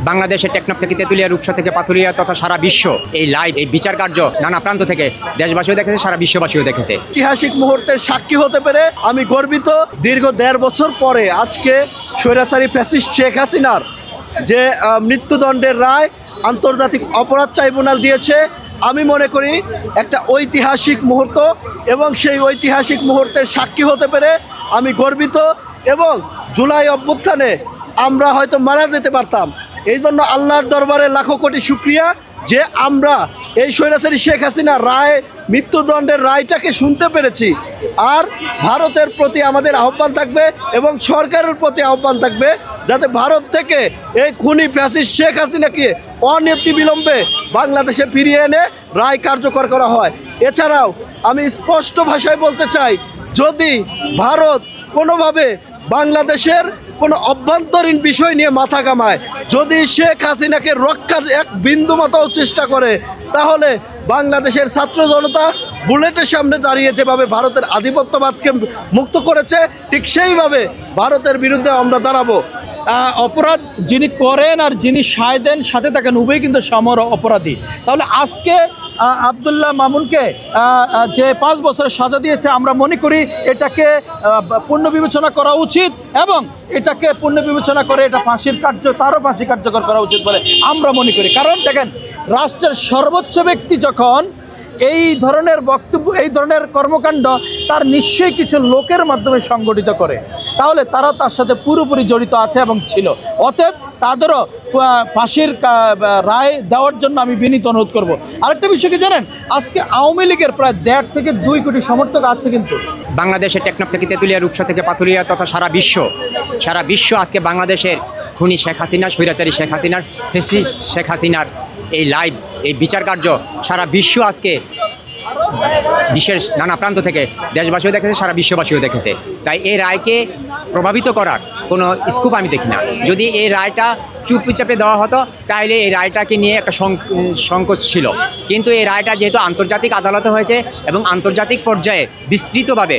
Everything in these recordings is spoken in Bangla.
বাংলাদেশের টেকনাফ থেকে তেঁতুলিয়া, রূপসা থেকে পাথুরিয়া তথা সারা বিশ্ব এই লাইভ এই বিচার কার্য নানা প্রান্ত থেকে দেশবাসীও দেখেছে, সারা বিশ্ববাসীও দেখেছে। ঐতিহাসিক মুহূর্তের সাক্ষী হতে পেরে আমি গর্বিত। দীর্ঘ ১.৫ বছর পরে আজকে স্বৈরাচারী ফ্যাসিস্ট শেখ হাসিনার যে মৃত্যুদণ্ডের রায় আন্তর্জাতিক অপরাধ ট্রাইব্যুনাল দিয়েছে, আমি মনে করি একটা ঐতিহাসিক মুহূর্ত এবং সেই ঐতিহাসিক মুহূর্তের সাক্ষী হতে পেরে আমি গর্বিত। এবং জুলাই অভ্যুত্থানে আমরা হয়তো মারা যেতে পারতাম, এই জন্য আল্লাহর দরবারে লাখো কোটি শুকরিয়া যে আমরা এই স্বৈরাচারী শেখ হাসিনার রায়, মৃত্যুদণ্ডের রায়টাকে শুনতে পেরেছি। আর ভারতের প্রতি আমাদের আহ্বান থাকবে এবং সরকারের প্রতি আহ্বান থাকবে যাতে ভারত থেকে এই খুনি ফ্যাসিস্ট শেখ হাসিনাকে অনতিবিলম্বে বাংলাদেশে ফিরিয়ে এনে রায় কার্যকর করা হয়। এছাড়াও আমি স্পষ্ট ভাষায় বলতে চাই, যদি ভারত কোনোভাবে বাংলাদেশের কোনো অভ্যন্তরীণ বিষয় নিয়ে মাথা কামায়, যদি শেখ হাসিনাকে রক্ষার এক বিন্দুমাত্র চেষ্টা করে, তাহলে বাংলাদেশের ছাত্র জনতা বুলেটের সামনে দাঁড়িয়ে যেভাবে ভারতের আধিপত্যবাদকে মুক্ত করেছে, ঠিক সেইভাবে ভারতের বিরুদ্ধে আমরা দাঁড়াবো। অপরাধ যিনি করেন আর যিনি সায় দেন সাথে থাকেন উভয়ই কিন্তু সমর অপরাধী। তাহলে আজকে আব্দুল্লাহ মামুনকে যে 5 বছরের সাজা দিয়েছে, আমরা মনে করি এটাকে পুনর্বিবেচনা করা উচিত এবং এটাকে পুনর্বিবেচনা করে এটা তারও ফাঁসি কার্যকর করা উচিত বলে আমরা মনে করি। কারণ দেখেন, রাষ্ট্রের সর্বোচ্চ ব্যক্তি যখন এই ধরনের বক্তব্য, এই ধরনের কর্মকাণ্ড তার নিশ্চয়ই কিছু লোকের মাধ্যমে সংগঠিত করে, তাহলে তারা তার সাথে পুরোপুরি জড়িত আছে এবং ছিল। অতএব তাদেরও ফাঁসির রায় দেওয়ার জন্য আমি বিনীত অনুরোধ করব। আরেকটা বিষয় কি জানেন, আজকে আওয়ামী লীগের প্রায় 1.5 থেকে 2 কোটি সমর্থক আছে কিন্তু বাংলাদেশের টেকনাফ থেকে তেঁতুলিয়া, রূপসা থেকে পাথুরিয়া তথা সারা বিশ্ব আজকে বাংলাদেশের খুনি শেখ হাসিনা, স্বৈরাচারী শেখ হাসিনার, ফ্যাসিস্ট শেখ হাসিনার এই লাইভ এই বিচার কার্য সারা বিশ্ব আজকে বিশ্বের নানা প্রান্ত থেকে দেশবাসীও দেখেছে, সারা বিশ্ববাসীও দেখেছে। তাই এই রায়কে প্রভাবিত করার কোনো স্কোপ আমি দেখি না। যদি এই রায়টা চুপচাপে দেওয়া হতো তাহলে এই রায়টাকে নিয়ে একটা সংকোচ ছিল, কিন্তু এই রায়টা যেহেতু আন্তর্জাতিক আদালতে হয়েছে এবং আন্তর্জাতিক পর্যায়ে বিস্তৃতভাবে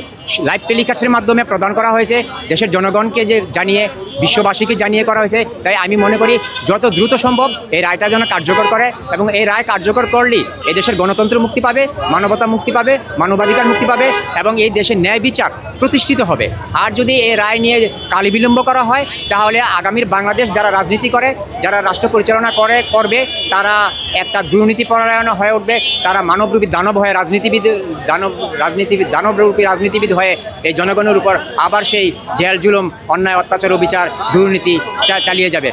লাইভ টেলিকাস্টের মাধ্যমে প্রদান করা হয়েছে, দেশের জনগণকে যে জানিয়ে, বিশ্ববাসীকে জানিয়ে করা হয়েছে, তাই আমি মনে করি যত দ্রুত সম্ভব এই রায়টা যেন কার্যকর করে এবং এই রায় কার্যকর করলেই এই দেশের গণতন্ত্র মুক্তি পাবে, মানবতা মুক্তি পাবে, মানবাধিকার মুক্তি পাবে এবং এই দেশের ন্যায় বিচার প্রতিষ্ঠিত হবে। আর যদি এই রায় নিয়ে কালি বিলম্ব করা হয়, তাহলে আগামীর বাংলাদেশ যারা রাজনীতি করে, যারা রাষ্ট্র পরিচালনা করবে, তারা একটা দুর্নীতিপরায়ণ হয়ে উঠবে, তারা মানবরূপী দানব হয়ে দানবরূপী রাজনীতিবিদ হয়ে এই জনগণের উপর আবার সেই জেল জুলুম, অন্যায় অত্যাচার, অবিচার, দুর্নীতি চালিয়ে যাবে।